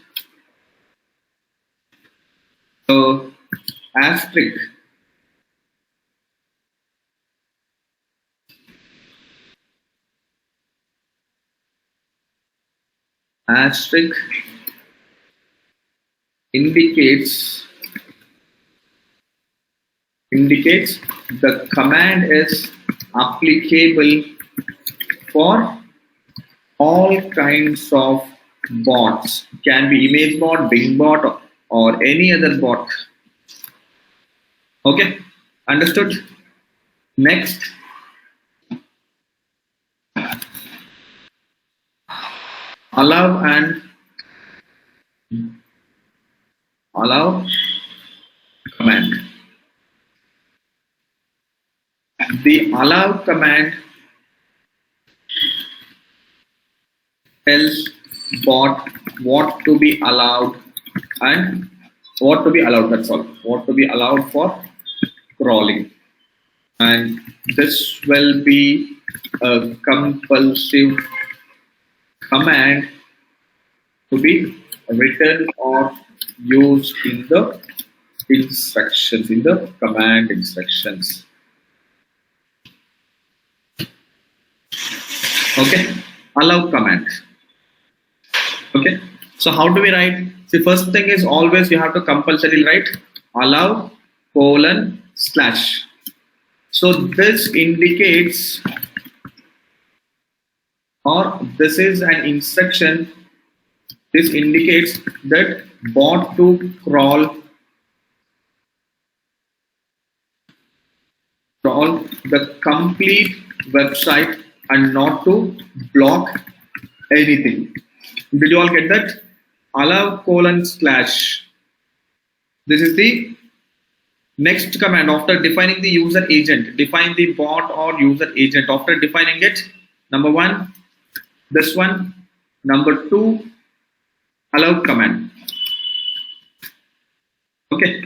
asterisk indicates the command is applicable for all kinds of bots. Can be image bot, Bing bot, or any other bot. Okay, understood? Next, allow command. The allow command tells bot what to be allowed and what to be allowed. That's all. What to be allowed for crawling, and this will be a compulsive command to be written or used in the instructions, in the command instructions. Okay, allow command. Okay, so how do we write? The first thing is always you have to compulsorily write allow colon slash. So this indicates, or this is an instruction. This indicates that bot to crawl the complete website and not to block anything. Did you all get that? Allow colon slash. This is the next command after defining the user agent. Define the bot or user agent. After defining it, number one, this one. Number two, allow command. Okay.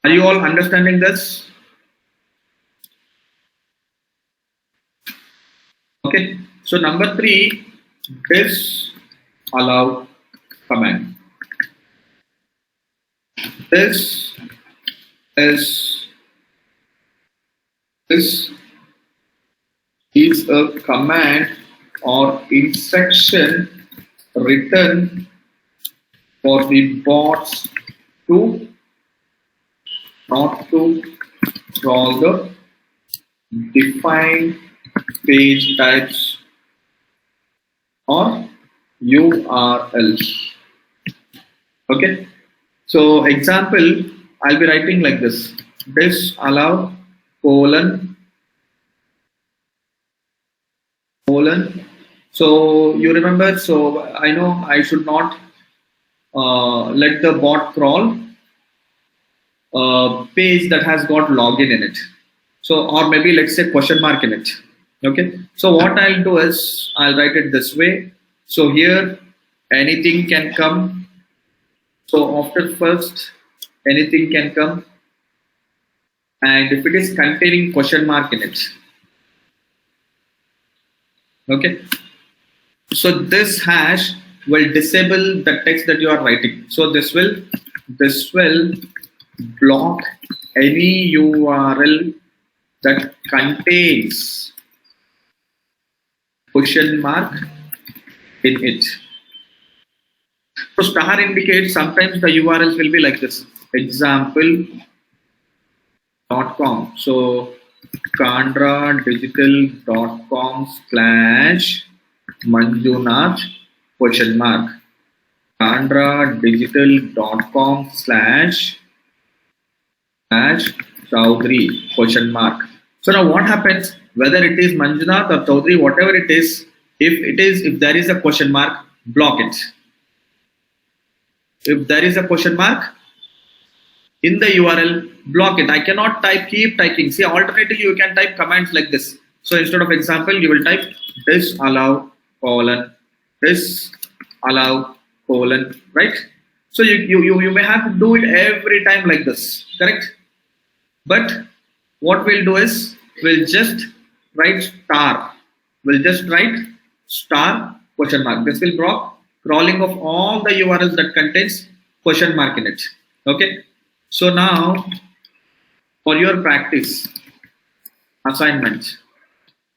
Are you all understanding this? Okay. So number three, this allow command. This is a command or instruction written for the bots to not to crawl the defined page types or URLs. Okay. So example, I'll be writing like this. This allow colon. So you remember, so I know I should not let the bot crawl page that has got login in it. So, or maybe let's say question mark in it. Okay. So what I'll do is I'll write it this way. So here anything can come. So after first anything can come, and if it is containing question mark in it. Okay. So this hash will disable the text that you are writing. So this will block any URL that contains question mark in it. So star indicates sometimes the URLs will be like this. Example.com. So kandradigital.com/, Manjunath question mark candradigital.com slash Chaudhary question mark. So now what happens, whether it is Manjunath or Chaudhary, whatever it is, if there is a question mark, block it. If there is a question mark in the URL, block it. I cannot keep typing. See, alternatively, you can type commands like this. So instead of example, you will type disallow disallow right? So you may have to do it every time like this, correct? But what we'll do is we'll just write star. We'll just write star question mark. This will block crawling of all the URLs that contains question mark in it. Okay. So now for your practice assignment.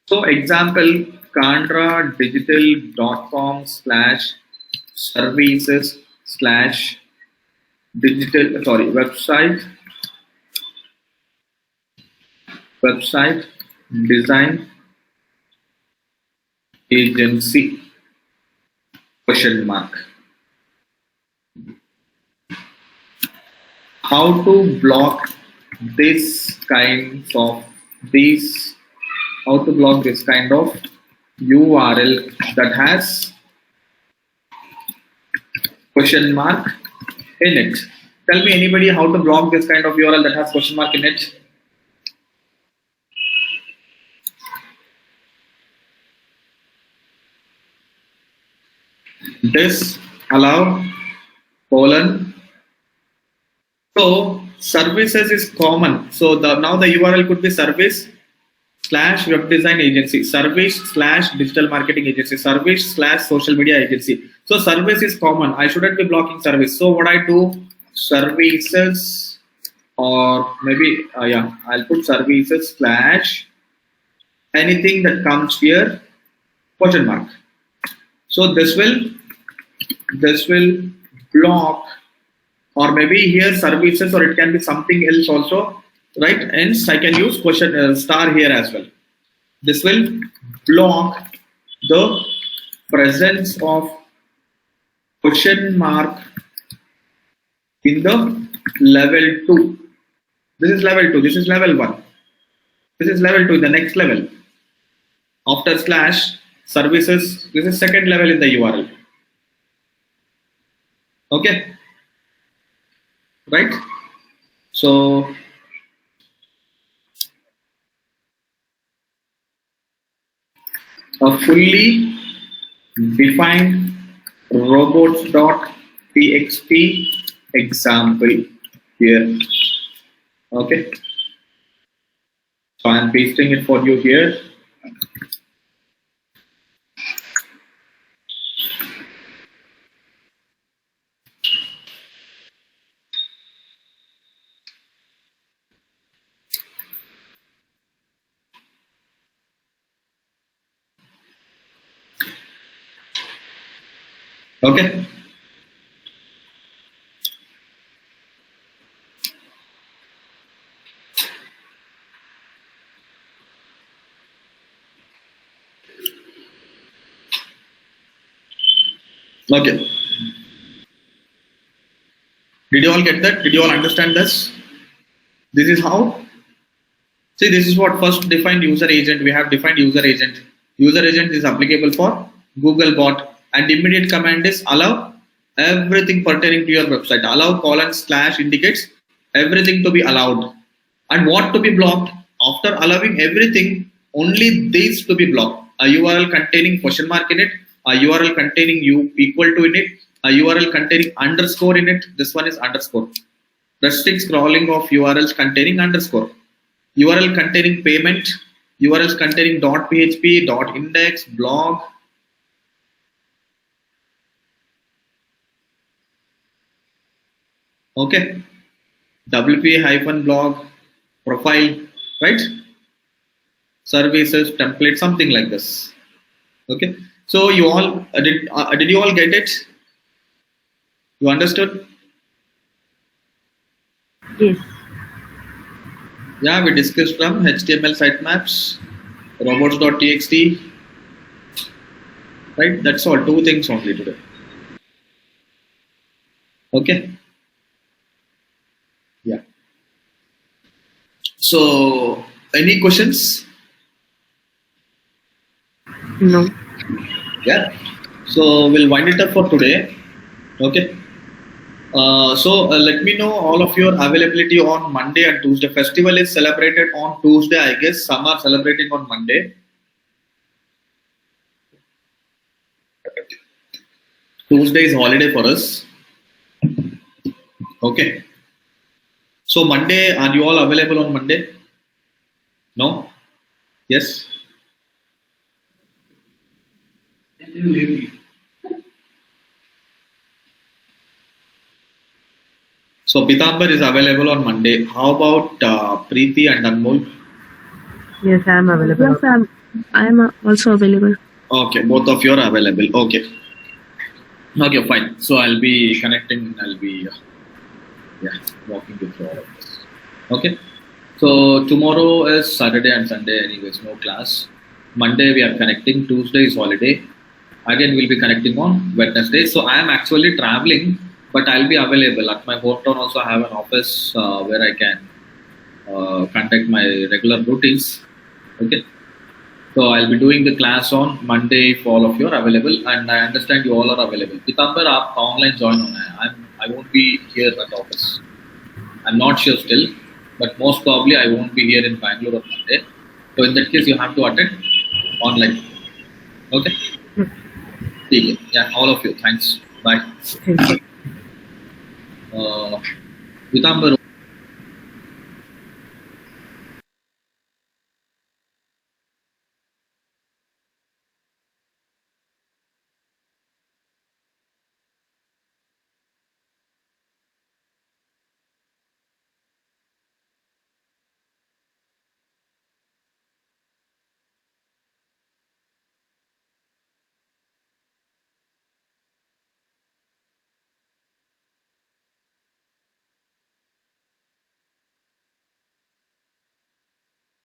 So example candradigital.com slash services slash digital website design agency question mark. How to block this kind of URL that has question mark in it. Tell me anybody how to block this kind of URL that has question mark in it. Disallow colon. So services is common. So now the URL could be service slash web design agency, service slash digital marketing agency, service slash social media agency. So service is common. I shouldn't be blocking service. So what I do, services, or maybe I'll put services slash anything that comes here question mark. So this will block, or maybe here services, or it can be something else also, right? Hence I can use question star here as well. This will block the presence of question mark in the level 2. This is level 2, this is level 1, this is level 2, the next level. After slash services, this is second level in the URL. Okay, right? So a fully defined robots.txt example here. Okay, so I'm pasting it for you here. Okay. Okay. Did you all get that? Did you all understand this? This is how. See, this is what first defined user agent. We have defined user agent. User agent is applicable for Google bot, and immediate command is allow everything pertaining to your website. Allow colon slash indicates everything to be allowed, and what to be blocked. After allowing everything, only these to be blocked. A URL containing question mark in it, a URL containing equal to in it, a URL containing underscore in it. This one is underscore. Restricts crawling of URLs containing underscore. URL containing payment, URLs containing .php, .index, blog. Okay, WP-blog, profile, right? Services, template, something like this. Okay, so you all did you all get it? You understood? Yes. Yeah, we discussed from HTML sitemaps, robots.txt, right? That's all. 2 things only today. Okay. Yeah. So, any questions? No. Yeah. So we'll wind it up for today. Okay. Let me know all of your availability on Monday and Tuesday. Festival is celebrated on Tuesday, I guess. Some are celebrating on Monday. Tuesday is holiday for us. Okay. So Monday, are you all available on Monday? No? Yes? So Pitambar is available on Monday. How about Preeti and Anmol? Yes, I am available. Yes, I'm also available. Okay, both of you are available. Okay. Okay, fine. So I'll be connecting. I'll be walking you through all of this. Okay. So tomorrow is Saturday and Sunday. Anyways, no class. Monday we are connecting. Tuesday is holiday. Again, we'll be connecting on Wednesday. So I am actually traveling, but I'll be available at my hometown. Also, I have an office where I can conduct my regular routines. Okay. So I'll be doing the class on Monday if all of you are available, and I understand you all are available. Pitambar, आप online join होना है. I won't be here at office. I'm not sure still, but most probably I won't be here in Bangalore on Monday. So in that case, you have to attend online. Okay. ठीक है. Yeah, all of you. Thanks. Bye. Thank you. Pitambar.